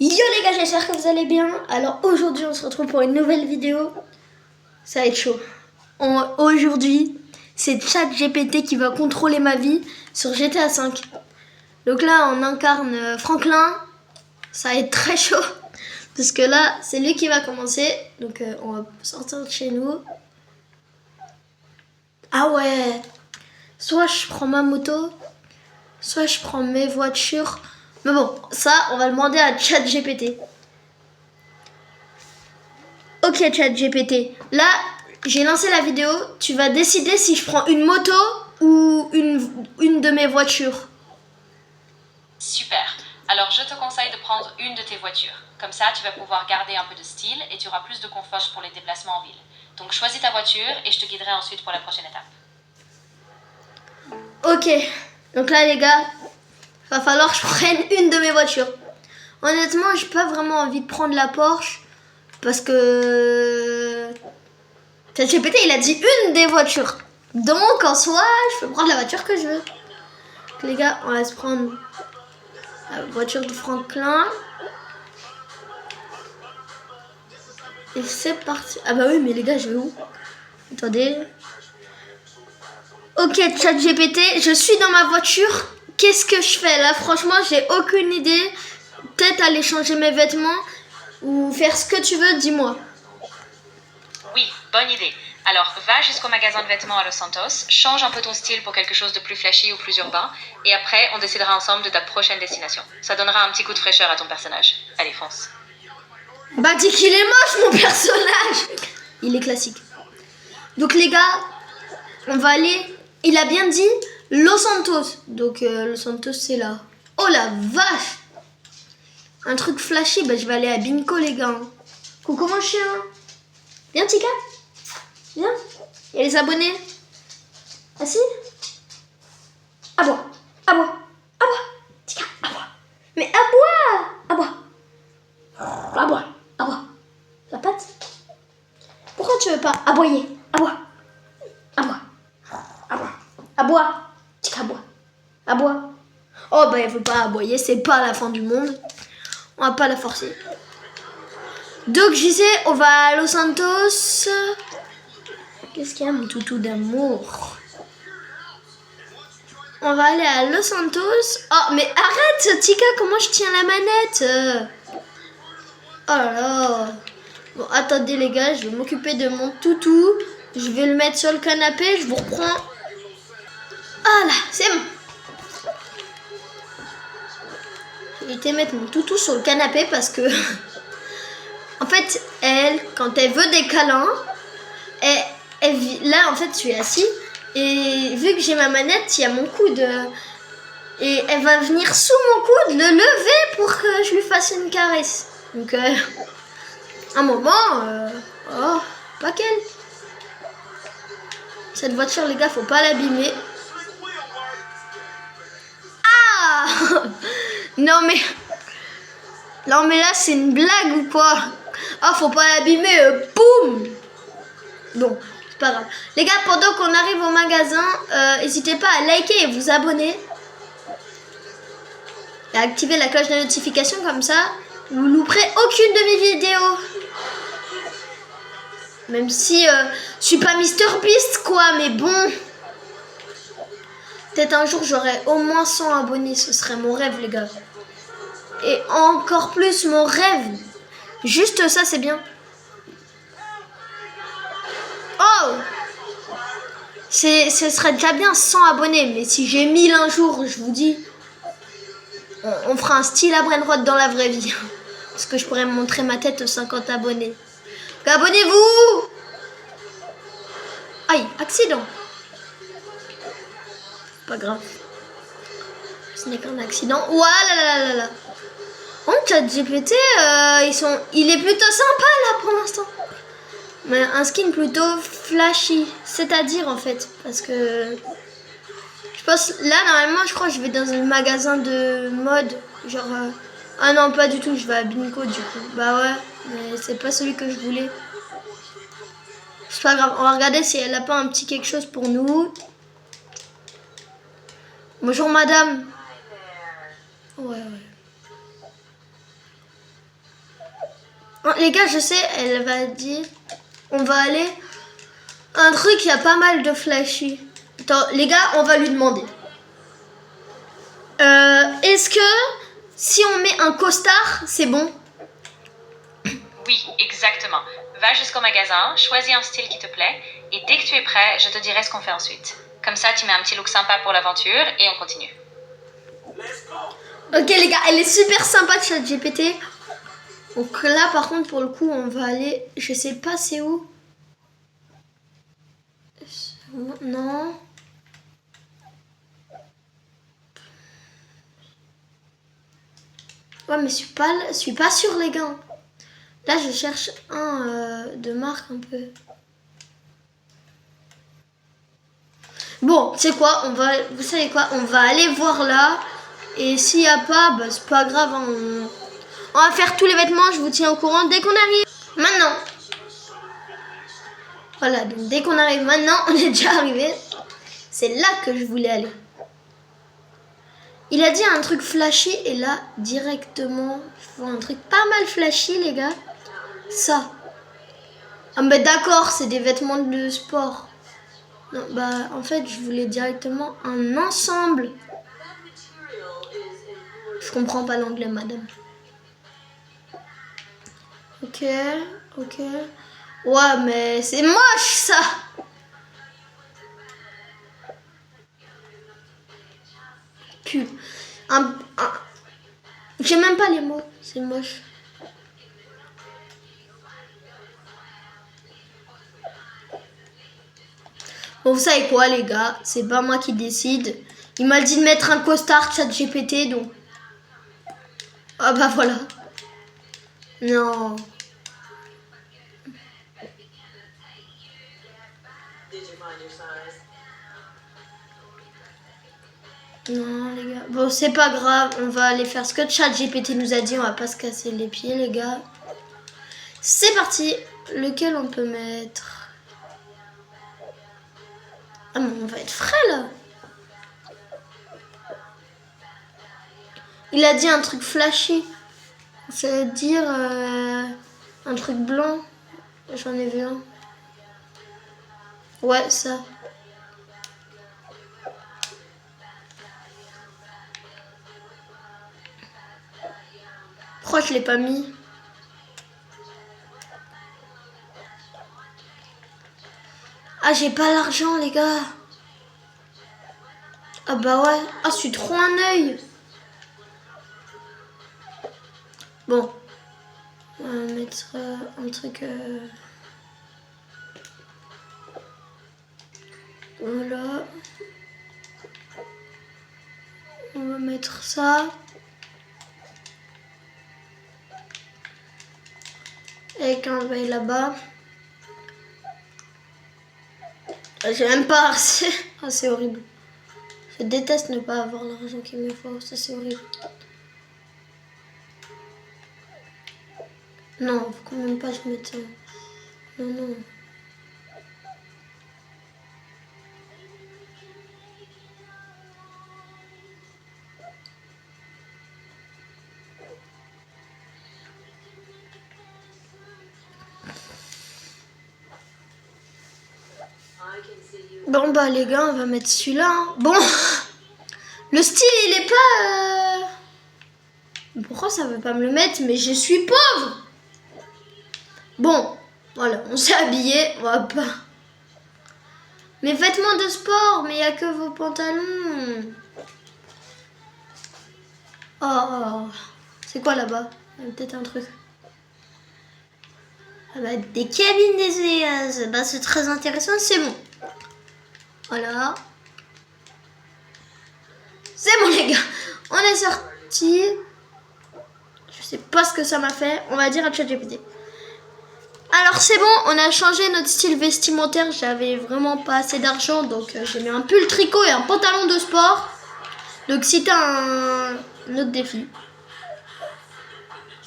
Yo les gars, j'espère que vous allez bien. Alors aujourd'hui on se retrouve pour une nouvelle vidéo. Ça va être chaud. Aujourd'hui c'est ChatGPT qui va contrôler ma vie sur GTA 5. Donc là on incarne Franklin. Ça va être très chaud. Parce que là c'est lui qui va commencer. Donc on va sortir de chez nous. Ah ouais. Soit je prends ma moto, soit je prends mes voitures. Mais bon, ça on va le demander à ChatGPT. Ok ChatGPT, là j'ai lancé la vidéo, tu vas décider si je prends une moto ou une de mes voitures. Super. Alors je te conseille de prendre une de tes voitures. Comme ça, tu vas pouvoir garder un peu de style et tu auras plus de confort pour les déplacements en ville. Donc choisis ta voiture et je te guiderai ensuite pour la prochaine étape. Ok, donc là les gars, va falloir que je prenne une de mes voitures. Honnêtement, j'ai pas vraiment envie de prendre la Porsche parce que ChatGPT il a dit une des voitures. Donc en soi, je peux prendre la voiture que je veux. Donc, les gars, on va se prendre la voiture de Franklin. Et c'est parti. Ah bah oui, mais les gars, je vais où? Attendez. Ok, ChatGPT, je suis dans ma voiture. Qu'est-ce que je fais là? Franchement, j'ai aucune idée. Peut-être aller changer mes vêtements ou faire ce que tu veux, dis-moi. Oui, bonne idée. Alors va jusqu'au magasin de vêtements à Los Santos, change un peu ton style pour quelque chose de plus flashy ou plus urbain, et après on décidera ensemble de ta prochaine destination. Ça donnera un petit coup de fraîcheur à ton personnage. Allez, fonce. Bah dis qu'il est moche mon personnage. Il est classique. Donc les gars, on va aller. Il a bien dit Los Santos. Donc Los Santos c'est là. Oh la vache. Un truc flashy, bah je vais aller à Binko les gars. Coucou mon chien. Viens Tika. Viens. Il y a les abonnés. Assis. À bois. À bois. À bois. Tika, à bois. Mais à bois. À bois. À bois. À bois. La patte. Pourquoi tu veux pas aboyer? À bois. À bois. À bois. À bois. Tika, à bois. À bois. Oh bah elle veut pas aboyer, c'est pas la fin du monde. On va pas la forcer. Donc j'y sais, on va à Los Santos. Qu'est-ce qu'il y a mon toutou d'amour? On va aller à Los Santos. Oh mais arrête Tika, comment je tiens la manette? Oh là là. Bon attendez les gars, je vais m'occuper de mon toutou. Je vais le mettre sur le canapé, je vous reprends. Ah là, c'est bon. J'ai été mettre mon toutou sur le canapé parce que en fait elle, quand elle veut des câlins, là en fait je suis assis et vu que j'ai ma manette, il y a mon coude et elle va venir sous mon coude le lever pour que je lui fasse une caresse. Donc un moment, oh pas qu'elle. Cette voiture les gars, faut pas l'abîmer. Ah non mais là c'est une blague ou quoi? Ah faut pas l'abîmer, boum. Bon, c'est pas grave. Les gars, pendant qu'on arrive au magasin, n'hésitez pas à liker et vous abonner. Et à activer la cloche de notification, comme ça, vous ne louperez aucune de mes vidéos. Même si je suis pas MrBeast quoi, mais bon. Peut-être un jour j'aurai au moins 100 abonnés, ce serait mon rêve les gars. Et encore plus mon rêve. Juste ça c'est bien. Oh! Ce serait déjà bien 100 abonnés, mais si j'ai 1000 un jour, je vous dis, on fera un style à Brainrod dans la vraie vie. Parce que je pourrais me montrer ma tête aux 50 abonnés. Abonnez-vous! Aïe, accident. Pas grave. Ce n'est qu'un accident. Ouah là là là là. Oh, ChatGPT, il est plutôt sympa là pour l'instant. Mais un skin plutôt flashy, c'est-à-dire en fait, parce que je pense là normalement je crois que je vais dans un magasin de mode, genre ah non pas du tout, je vais à Binko du coup. Bah ouais, mais c'est pas celui que je voulais. C'est pas grave, on va regarder si elle a pas un petit quelque chose pour nous. Bonjour madame. Ouais ouais. Oh, les gars, je sais, elle va dire... On va aller... Un truc, il y a pas mal de flashy. Attends, les gars, on va lui demander. Est-ce que si on met un costard, c'est bon? Oui, exactement. Va jusqu'au magasin, choisis un style qui te plaît, et dès que tu es prêt, je te dirai ce qu'on fait ensuite. Comme ça, tu mets un petit look sympa pour l'aventure, et on continue. Ok les gars, elle est super sympa de ChatGPT. Donc là par contre pour le coup on va aller, je sais pas c'est où. Non. Ouais mais je suis pas sûre les gars. Là je cherche un de marque un peu. Bon, c'est quoi, vous savez quoi, on va aller voir là. Et s'il n'y a pas, bah, c'est pas grave, hein, on va faire tous les vêtements, je vous tiens au courant dès qu'on arrive. Maintenant. Voilà, donc dès qu'on arrive maintenant, on est déjà arrivé. C'est là que je voulais aller. Il a dit un truc flashy et là, directement, je vois un truc pas mal flashy, les gars. Ça. Ah mais d'accord, c'est des vêtements de sport. Non, bah en fait, je voulais directement un ensemble. Je comprends pas l'anglais, madame. Ok, ok. Ouais, mais c'est moche, ça. Puh. J'ai même pas les mots, c'est moche. Bon, vous savez quoi, les gars, c'est pas moi qui décide. Il m'a dit de mettre un costard ChatGPT, donc... Ah bah voilà. Non. Non, les gars. Bon, c'est pas grave, on va aller faire ce que ChatGPT nous a dit, on va pas se casser les pieds, les gars. C'est parti. Lequel on peut mettre? Ah, mais on va être frais, là. Il a dit un truc flashy. Ça veut dire un truc blanc. J'en ai vu un. Ouais, ça. Pourquoi je l'ai pas mis? Ah, j'ai pas l'argent, les gars. Ah bah ouais. Ah, je suis trop un œil. Bon. On va mettre un truc... Voilà. On va mettre ça. Avec un veille là-bas. J'ai même pas assez. Ah, c'est horrible. Je déteste ne pas avoir l'argent qu'il me faut. Ça, c'est horrible. Non, faut quand même pas que je mette ça. Non, non. Bon bah les gars, on va mettre celui-là. Hein. Bon, le style il est pas... Pourquoi ça veut pas me le mettre? Mais je suis pauvre. Bon, voilà, on s'est habillé, on va pas... Mes vêtements de sport, mais il n'y a que vos pantalons. Oh, c'est quoi là-bas? Il y a peut-être un truc. Ah bah, des cabines d'essayage, bah, c'est très intéressant, c'est bon. Voilà. C'est bon les gars, on est sorti. Je sais pas ce que ça m'a fait, on va dire à ChatGPT. Alors c'est bon, on a changé notre style vestimentaire. J'avais vraiment pas assez d'argent, donc j'ai mis un pull tricot et un pantalon de sport. Donc si t'as un autre défi.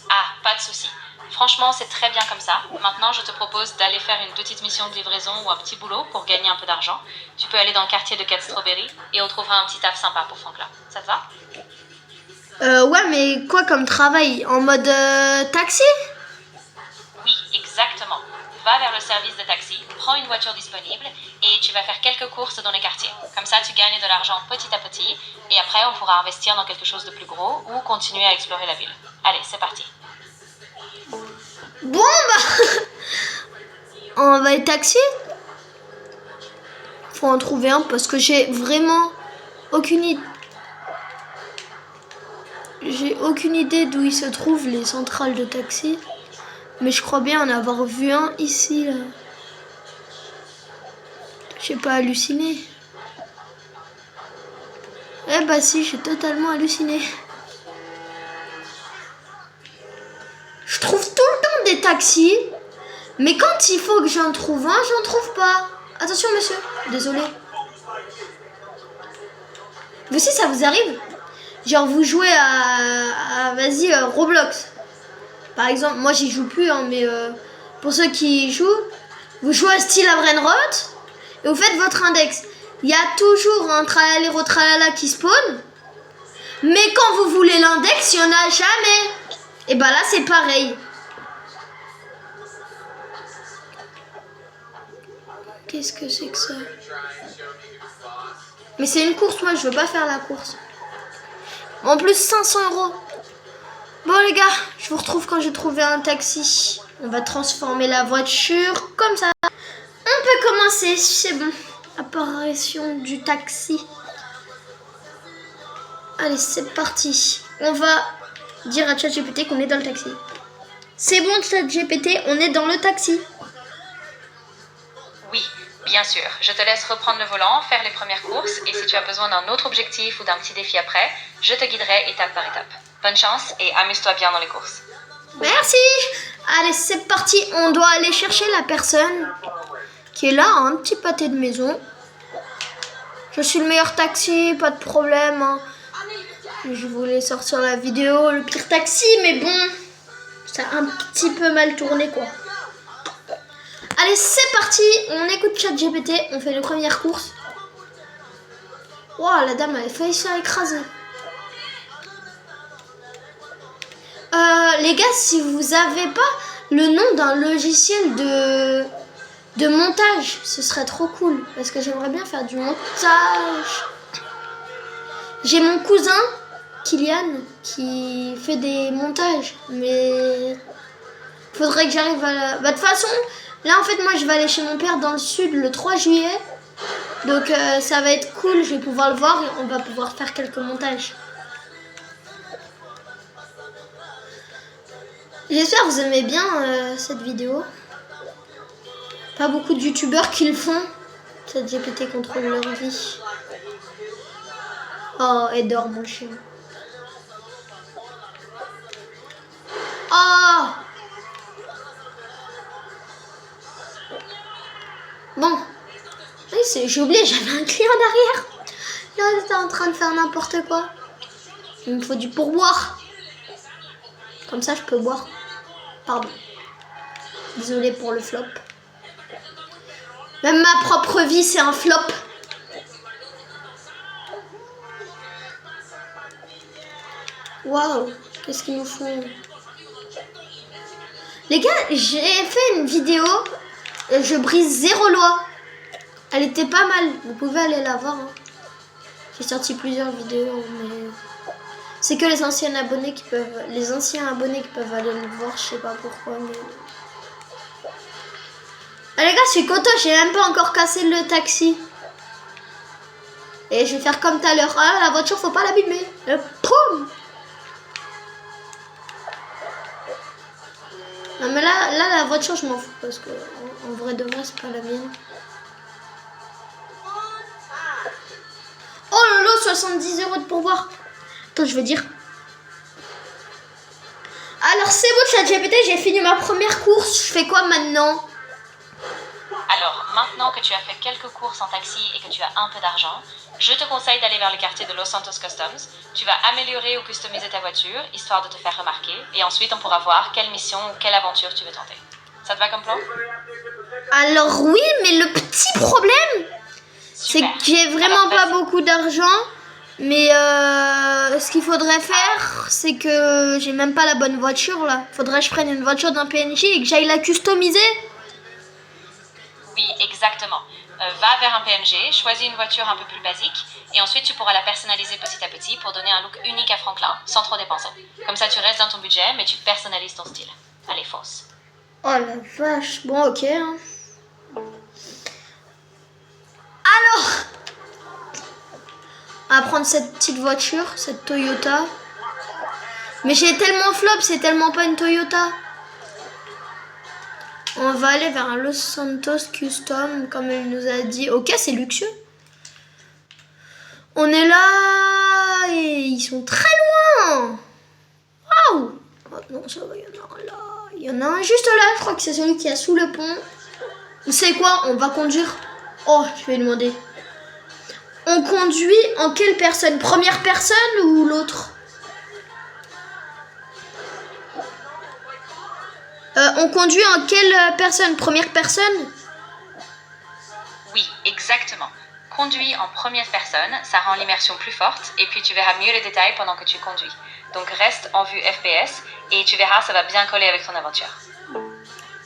Ah, pas de souci. Franchement, c'est très bien comme ça. Maintenant, je te propose d'aller faire une petite mission de livraison ou un petit boulot pour gagner un peu d'argent. Tu peux aller dans le quartier de Cat Strawberry et on trouvera un petit taf sympa pour Franklin. Ça te va? Ouais, mais quoi comme travail? En mode taxi? Exactement. Va vers le service de taxi, prends une voiture disponible et tu vas faire quelques courses dans les quartiers. Comme ça, tu gagnes de l'argent petit à petit et après, on pourra investir dans quelque chose de plus gros ou continuer à explorer la ville. Allez, c'est parti. Bon, bah, on va être taxi. Faut en trouver un parce que j'ai vraiment aucune idée. J'ai aucune idée d'où il se trouvent les centrales de taxi. Mais je crois bien en avoir vu un ici, là. J'ai pas halluciné. Eh bah si, j'ai totalement halluciné. Je trouve tout le temps des taxis, mais quand il faut que j'en trouve un, j'en trouve pas. Attention monsieur, désolé. Vous aussi ça vous arrive? Genre vous jouez à vas-y, Roblox. Par exemple, moi j'y joue plus, hein, mais pour ceux qui y jouent, vous jouez à style à Brainrot et vous faites votre index. Il y a toujours un tralala tralala qui spawn, mais quand vous voulez l'index, il n'y en a jamais. Et bah là c'est pareil. Qu'est-ce que c'est que ça? Mais c'est une course, moi je veux pas faire la course. En plus 500 €. Bon les gars, je vous retrouve quand j'ai trouvé un taxi. On va transformer la voiture comme ça. On peut commencer, c'est bon. Apparition du taxi. Allez, c'est parti. On va dire à ChatGPT qu'on est dans le taxi. C'est bon ChatGPT, on est dans le taxi. Oui, bien sûr. Je te laisse reprendre le volant, faire les premières courses et si tu as besoin d'un autre objectif ou d'un petit défi après, je te guiderai étape par étape. Bonne chance et amuse-toi bien dans les courses. Merci. Allez, c'est parti. On doit aller chercher la personne qui est là, un petit pâté de maison. Je suis le meilleur taxi, pas de problème. Hein. Je voulais sortir la vidéo, le pire taxi, mais bon, ça a un petit peu mal tourné, quoi. Allez, c'est parti. On écoute ChatGPT, on fait les premières courses. Wow, la dame avait failli se faire écraser. Les gars, si vous avez pas le nom d'un logiciel de montage, ce serait trop cool. Parce que j'aimerais bien faire du montage. J'ai mon cousin, Kylian, qui fait des montages. Mais faudrait que j'arrive à la... Bah, de toute façon, là en fait, moi je vais aller chez mon père dans le sud le 3 juillet. Donc ça va être cool, je vais pouvoir le voir et on va pouvoir faire quelques montages. J'espère que vous aimez bien cette vidéo. Pas beaucoup de youtubeurs qui le font. ChatGPT contrôle leur vie. Oh, et dort mon chien. Oh. Bon. Oui, j'ai oublié, j'avais un client derrière. Là, j'étais en train de faire n'importe quoi. Il me faut du pourboire. Comme ça, je peux boire. Pardon. Désolée pour le flop. Même ma propre vie, c'est un flop. Waouh, qu'est-ce qu'ils nous font? Les gars, j'ai fait une vidéo. Je brise 0 loi. Elle était pas mal. Vous pouvez aller la voir. Hein. J'ai sorti plusieurs vidéos, mais c'est que les anciens abonnés qui peuvent aller le voir. Je sais pas pourquoi, mais ah, les gars, je suis content. J'ai même pas encore cassé le taxi. Et je vais faire comme tout à l'heure. Ah, la voiture, faut pas l'abîmer. Poum. Non mais là la voiture je m'en fous parce que en vrai de vrai c'est pas la mienne. Oh lolo, 70 € de pourboire. Attends, je veux dire. Alors c'est bon ChatGPT, j'ai fini ma première course. Je fais quoi maintenant? Alors, maintenant que tu as fait quelques courses en taxi et que tu as un peu d'argent, je te conseille d'aller vers le quartier de Los Santos Customs. Tu vas améliorer ou customiser ta voiture, histoire de te faire remarquer. Et ensuite, on pourra voir quelle mission ou quelle aventure tu veux tenter. Ça te va comme plan? Alors oui, mais le petit problème, c'est que j'ai vraiment pas beaucoup d'argent. Mais ce qu'il faudrait faire, c'est que j'ai même pas la bonne voiture là. Faudrait que je prenne une voiture d'un PNJ et que j'aille la customiser. Oui, exactement. Va vers un PNG, choisis une voiture un peu plus basique, et ensuite tu pourras la personnaliser petit à petit pour donner un look unique à Franklin, sans trop dépenser. Comme ça, tu restes dans ton budget, mais tu personnalises ton style. Allez, fonce. Oh la vache. Bon, ok. Hein. Alors, on va prendre cette petite voiture, cette Toyota. Mais j'ai tellement flop, c'est tellement pas une Toyota. On va aller vers un Los Santos Custom, comme elle nous a dit. Ok, c'est luxueux. On est là et ils sont très loin. Waouh! Oh, non, ça va, il y en a un là. Il y en a un juste là, je crois que c'est celui qui est sous le pont. Vous savez quoi? On va conduire. Oh, je vais demander. On conduit en quelle personne? Première personne ou l'autre? On conduit en quelle personne? Première personne? Oui, exactement. Conduis en première personne, ça rend l'immersion plus forte, et puis tu verras mieux les détails pendant que tu conduis. Donc reste en vue FPS, et tu verras, ça va bien coller avec ton aventure.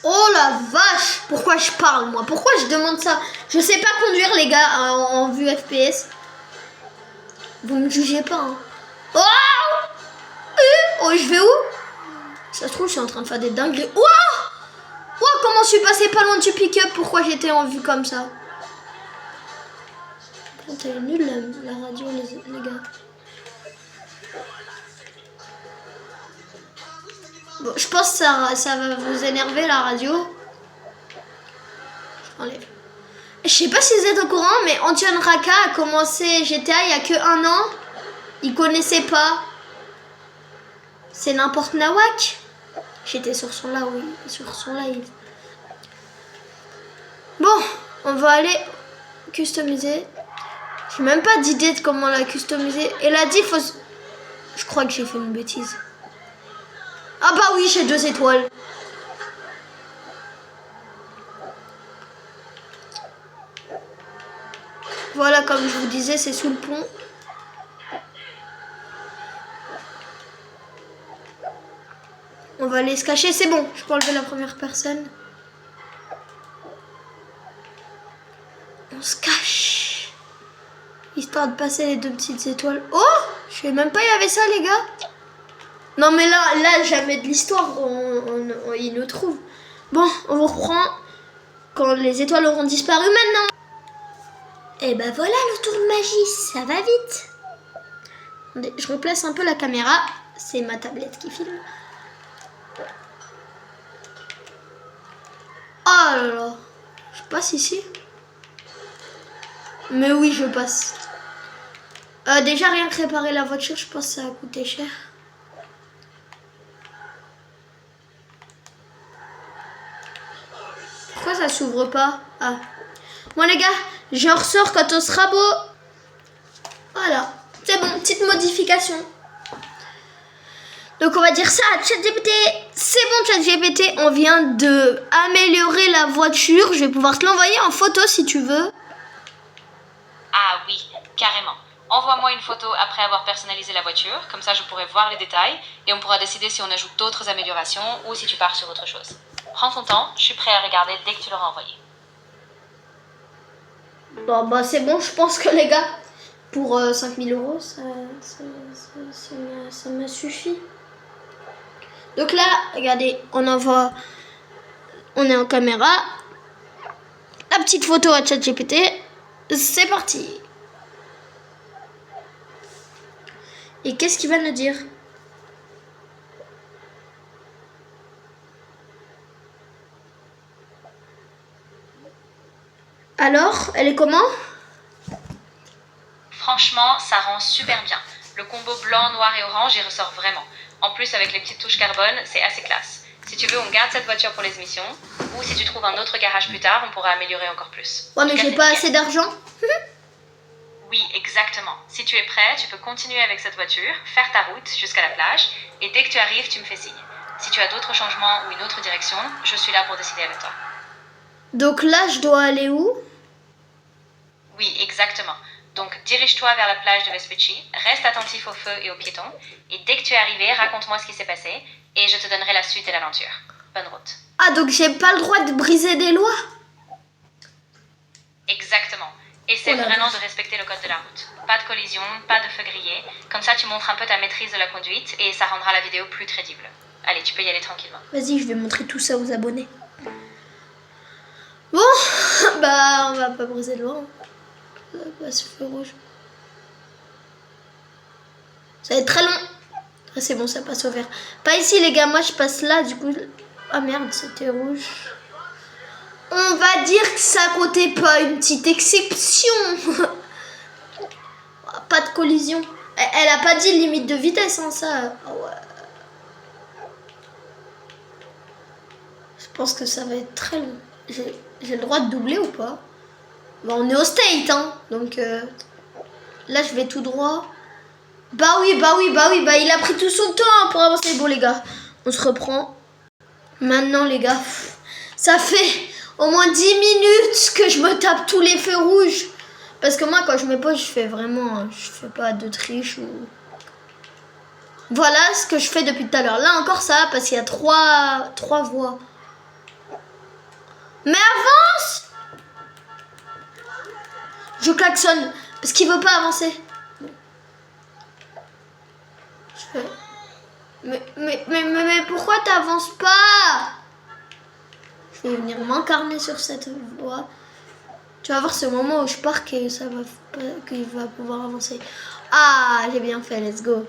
Oh la vache! Pourquoi je parle moi? Pourquoi je demande ça? Je sais pas conduire les gars en vue FPS. Vous me jugez pas hein. Oh! Oh, je vais où? Ça se trouve je suis en train de faire des dingueries. Oh! Oh, comment je suis passé pas loin du pick-up? Pourquoi j'étais en vue comme ça? T'es nul la radio les gars. Bon, je pense que ça va vous énerver la radio. Enlève. Je sais pas si vous êtes au courant, mais Antoine Raka a commencé GTA il y a que 1 an. Il connaissait pas. C'est n'importe nawak. J'étais sur son live. Bon, on va aller customiser. J'ai même pas d'idée de comment la customiser. Elle a dit faut... Je crois que j'ai fait une bêtise. Ah bah oui, j'ai 2 étoiles. Voilà, comme je vous disais, c'est sous le pont. On va aller se cacher, c'est bon. Je peux enlever la première personne. On se cache. Histoire de passer les 2 petites étoiles. Oh! Je savais même pas il y avait ça, les gars. Non, mais là jamais de l'histoire. Il nous trouve. Bon, on vous reprend quand les étoiles auront disparu maintenant. Et ben voilà le tour de magie. Ça va vite. Attendez, je replace un peu la caméra. C'est ma tablette qui filme. Oh là là. Je passe ici. Mais oui, je passe. Déjà, rien que réparer la voiture, je pense que ça a coûté cher. Pourquoi ça s'ouvre pas? Ah. Bon les gars, je ressors quand on sera beau. Voilà. C'est bon, petite modification. Donc on va dire ça à ChatGPT. C'est bon ChatGPT, on vient de améliorer la voiture. Je vais pouvoir te l'envoyer en photo si tu veux. Ah oui, carrément. Envoie-moi une photo après avoir personnalisé la voiture, comme ça je pourrai voir les détails et on pourra décider si on ajoute d'autres améliorations ou si tu pars sur autre chose. Prends ton temps, je suis prêt à regarder dès que tu l'auras envoyé. Bon bah c'est bon, je pense que les gars, pour 5000 €, ça me suffit. Donc là, regardez, on est en caméra. La petite photo à ChatGPT, c'est parti. Et qu'est-ce qu'il va nous dire? Alors, elle est comment? Franchement, ça rend super bien. Le combo blanc, noir et orange y ressort vraiment. En plus, avec les petites touches carbone, c'est assez classe. Si tu veux, on garde cette voiture pour les émissions. Ou si tu trouves un autre garage plus tard, on pourra améliorer encore plus. Ouais, mais j'ai pas assez d'argent. Oui, exactement. Si tu es prêt, tu peux continuer avec cette voiture, faire ta route jusqu'à la plage, et dès que tu arrives, tu me fais signe. Si tu as d'autres changements ou une autre direction, je suis là pour décider avec toi. Donc là, je dois aller où? Oui, exactement. Donc, dirige-toi vers la plage de Vespucci, reste attentif au feu et aux piétons, et dès que tu es arrivé, raconte-moi ce qui s'est passé, et je te donnerai la suite et l'aventure. Bonne route. Ah, donc j'ai pas le droit de briser des lois? Exactement. Essaie vraiment de respecter le code de la route. Pas de collision, pas de feu grillé. Comme ça, tu montres un peu ta maîtrise de la conduite, et ça rendra la vidéo plus crédible. Allez, tu peux y aller tranquillement. Vas-y, je vais montrer tout ça aux abonnés. Bon, bah on va pas briser de loi. Hein. Ça va pas se feu rouge. Ça va être très long. Ah, c'est bon, ça passe au vert. Pas ici, les gars. Moi, je passe là, du coup. Ah merde, c'était rouge. On va dire que ça comptait pas, une petite exception. Pas de collision. Elle a pas dit limite de vitesse, hein, ça. Ah ouais. Je pense que ça va être très long. J'ai le droit de doubler ou pas? Bah, on est au state, hein. Donc là, je vais tout droit. Bah oui. Bah, il a pris tout son temps hein, pour avancer. Bon, les gars, on se reprend. Maintenant, les gars, ça fait au moins 10 minutes que je me tape tous les feux rouges. Parce que moi, quand je me pose, je fais vraiment... Je fais pas de triche ou... Voilà ce que je fais depuis tout à l'heure. Là encore, ça va parce qu'il y a trois voies. Mais avance! Je klaxonne parce qu'il veut pas avancer. Je fais... Mais pourquoi t'avances pas? Je vais venir m'incarner sur cette voie. Tu vas voir ce moment où je pars que ça va pas, qu'il va pouvoir avancer. Ah, j'ai bien fait, let's go.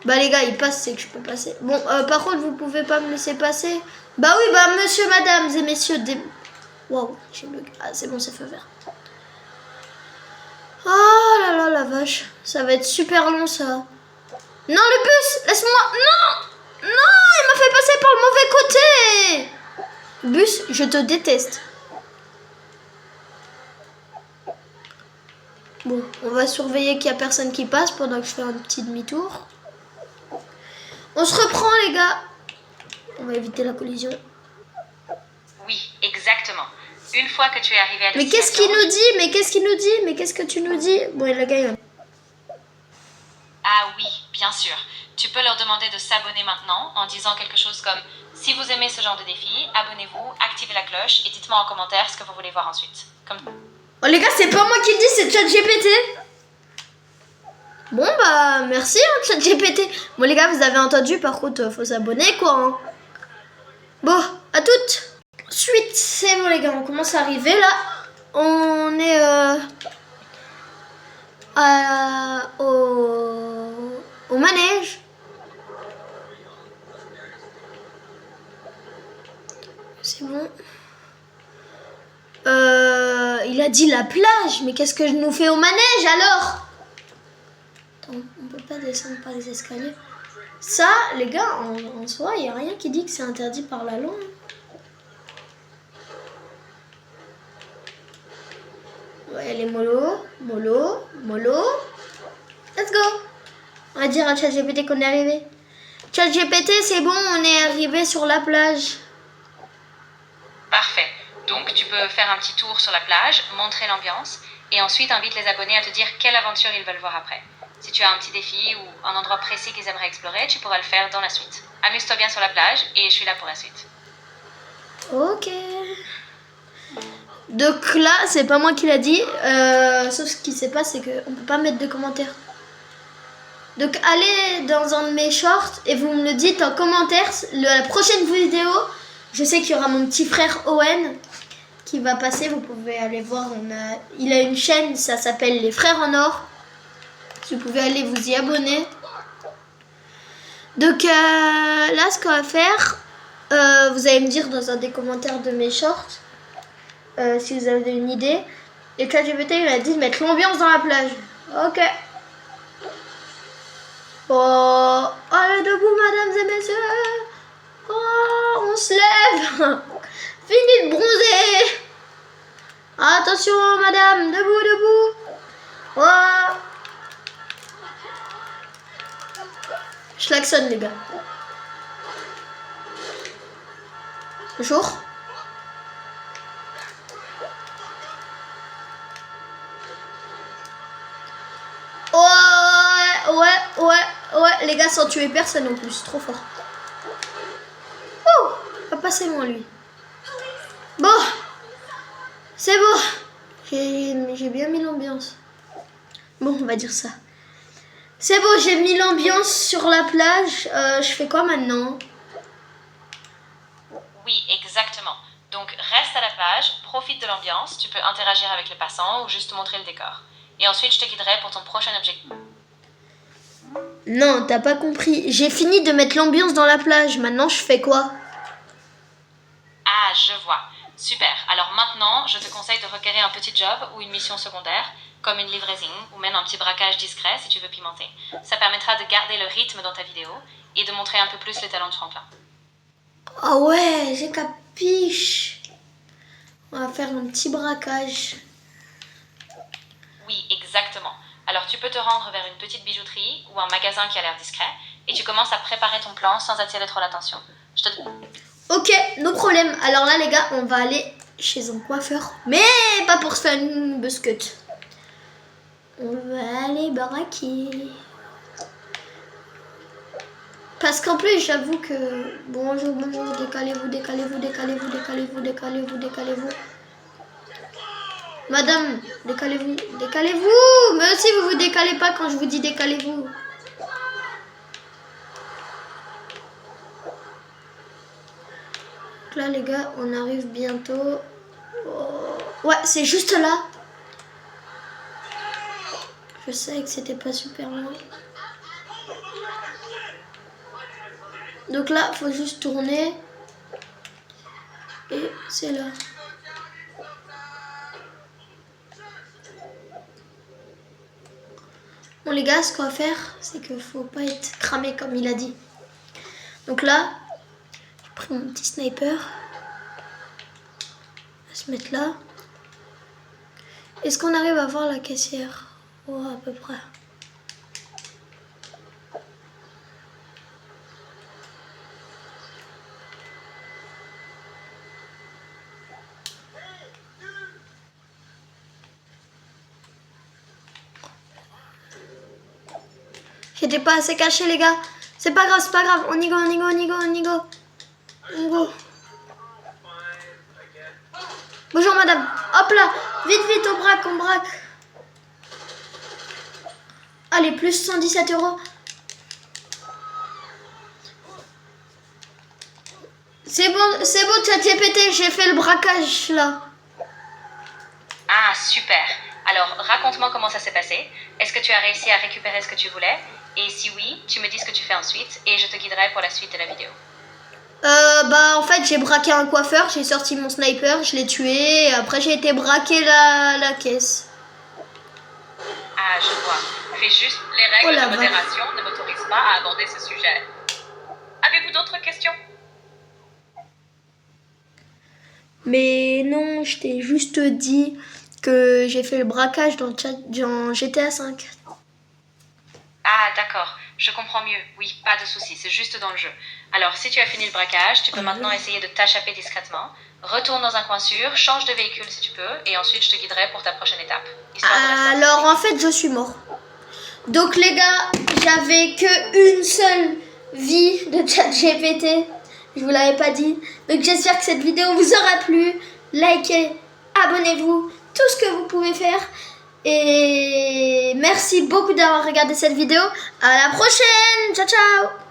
Bah les gars, il passe, c'est que je peux passer. Bon, par contre, vous pouvez pas me laisser passer. Bah oui, bah monsieur, madame et messieurs, Waouh, j'ai bug. Ah, c'est bon, c'est feu vert. Oh là là, la vache. Ça va être super long, ça. Non, le bus, laisse-moi. Non, il m'a fait passer par le mauvais côté. Bus, je te déteste. Bon, on va surveiller qu'il n'y a personne qui passe pendant que je fais un petit demi-tour. On se reprend, les gars. On va éviter la collision. Oui, exactement. Une fois que tu es arrivé à Mais qu'est-ce qu'il nous dit? Mais qu'est-ce que tu nous dis? Bon, le gars, il... Ah oui, bien sûr. Tu peux leur demander de s'abonner maintenant en disant quelque chose comme « Si vous aimez ce genre de défi, abonnez-vous, activez la cloche et dites-moi en commentaire ce que vous voulez voir ensuite. » Comme... Oh les gars, c'est pas moi qui le dis, c'est ChatGPT. Bon bah merci hein, ChatGPT. Bon les gars, vous avez entendu, par contre faut s'abonner quoi. Hein. Bon, à toutes. Ensuite, c'est bon les gars, on commence à arriver là. On est au manège. C'est bon. Il a dit la plage, mais qu'est-ce que je nous fais au manège alors? Attends, on peut pas descendre par les escaliers. Ça, les gars, en soi, il n'y a rien qui dit que c'est interdit par la loi. Ouais, les mollo. Let's go. On va dire à ChatGPT qu'on est arrivé. ChatGPT, c'est bon, on est arrivé sur la plage. Parfait. Donc, tu peux faire un petit tour sur la plage, montrer l'ambiance, et ensuite invite les abonnés à te dire quelle aventure ils veulent voir après. Si tu as un petit défi ou un endroit précis qu'ils aimeraient explorer, tu pourras le faire dans la suite. Amuse-toi bien sur la plage, et je suis là pour la suite. Ok. Donc là, c'est pas moi qui l'a dit, sauf ce qui se passe, c'est qu'on peut pas mettre de commentaires. Donc allez dans un de mes shorts et vous me le dites en commentaire. La prochaine vidéo, je sais qu'il y aura mon petit frère Owen qui va passer. Vous pouvez aller voir. Il a une chaîne, ça s'appelle Les Frères en Or. Vous pouvez aller vous y abonner. Donc là, ce qu'on va faire, vous allez me dire dans un des commentaires de mes shorts si vous avez une idée. Et ChatGPT il a dit de mettre l'ambiance dans la plage. Ok. Oh, allez debout, mesdames et messieurs. Oh, on se lève. Fini de bronzer. Attention, madame, debout. Oh. Je klaxonne, les gars. Bonjour. ouais, les gars, sans tuer personne en plus, trop fort. Oh, pas passer loin lui. Bon, c'est bon. J'ai bien mis l'ambiance. Bon, on va dire ça. C'est bon, j'ai mis l'ambiance sur la plage. Je fais quoi maintenant? Oui, exactement. Donc reste à la plage, profite de l'ambiance, tu peux interagir avec les passants ou juste montrer le décor. Et ensuite, je te guiderai pour ton prochain objectif. Non, t'as pas compris. J'ai fini de mettre l'ambiance dans la plage. Maintenant, je fais quoi? Ah, je vois. Super. Alors maintenant, je te conseille de requérir un petit job ou une mission secondaire, comme une livraison ou même un petit braquage discret si tu veux pimenter. Ça permettra de garder le rythme dans ta vidéo et de montrer un peu plus les talents de Franklin. Ah ouais, j'ai capiche. On va faire un petit braquage. Oui, exactement. Alors tu peux te rendre vers une petite bijouterie ou un magasin qui a l'air discret et tu commences à préparer ton plan sans attirer trop l'attention. Je te... Ok, no problème. Alors là, les gars, on va aller chez un coiffeur. Mais pas pour se faire une busquette. On va aller braquer. Parce qu'en plus, j'avoue que... Bonjour, décalez-vous, décalez-vous, décalez-vous, décalez-vous, décalez-vous, décalez-vous. Madame, décalez-vous, décalez-vous. Mais aussi, vous vous décalez pas quand je vous dis décalez-vous. Là, les gars, on arrive bientôt. Oh. Ouais, c'est juste là. Je sais que c'était pas super loin. Donc là, il faut juste tourner. Et c'est là. Bon les gars, ce qu'on va faire, c'est qu'il faut pas être cramé comme il a dit. Donc là, j'ai pris mon petit sniper. On va se mettre là. Est-ce qu'on arrive à voir la caissière? Oh, à peu près. J'étais pas assez caché les gars. C'est pas grave, c'est pas grave. On y go, on y go, on y go, on y go. On go. Bonjour madame. Hop là. Vite, vite, on braque, on braque. Allez, plus 117 €. C'est bon, ChatGPT, j'ai fait le braquage là. Ah, super. Alors, raconte-moi comment ça s'est passé. Est-ce que tu as réussi à récupérer ce que tu voulais? Et si oui, tu me dis ce que tu fais ensuite et je te guiderai pour la suite de la vidéo. Bah en fait j'ai braqué un coiffeur, j'ai sorti mon sniper, je l'ai tué et après j'ai été braquer la caisse. Ah, je vois. Fais juste les règles de modération ne m'autorisent pas à aborder ce sujet. Avez-vous d'autres questions? Mais non, je t'ai juste dit que j'ai fait le braquage dans GTA 5. Ah, d'accord. Je comprends mieux. Oui, pas de souci. C'est juste dans le jeu. Alors, si tu as fini le braquage, tu peux maintenant essayer de t'échapper discrètement. Retourne dans un coin sûr, change de véhicule si tu peux, et ensuite je te guiderai pour ta prochaine étape. Alors en fait, je suis mort. Donc les gars, j'avais que une seule vie de ChatGPT. Je vous l'avais pas dit. Donc j'espère que cette vidéo vous aura plu. Likez, abonnez-vous, tout ce que vous pouvez faire. Et merci beaucoup d'avoir regardé cette vidéo. À la prochaine. Ciao, ciao.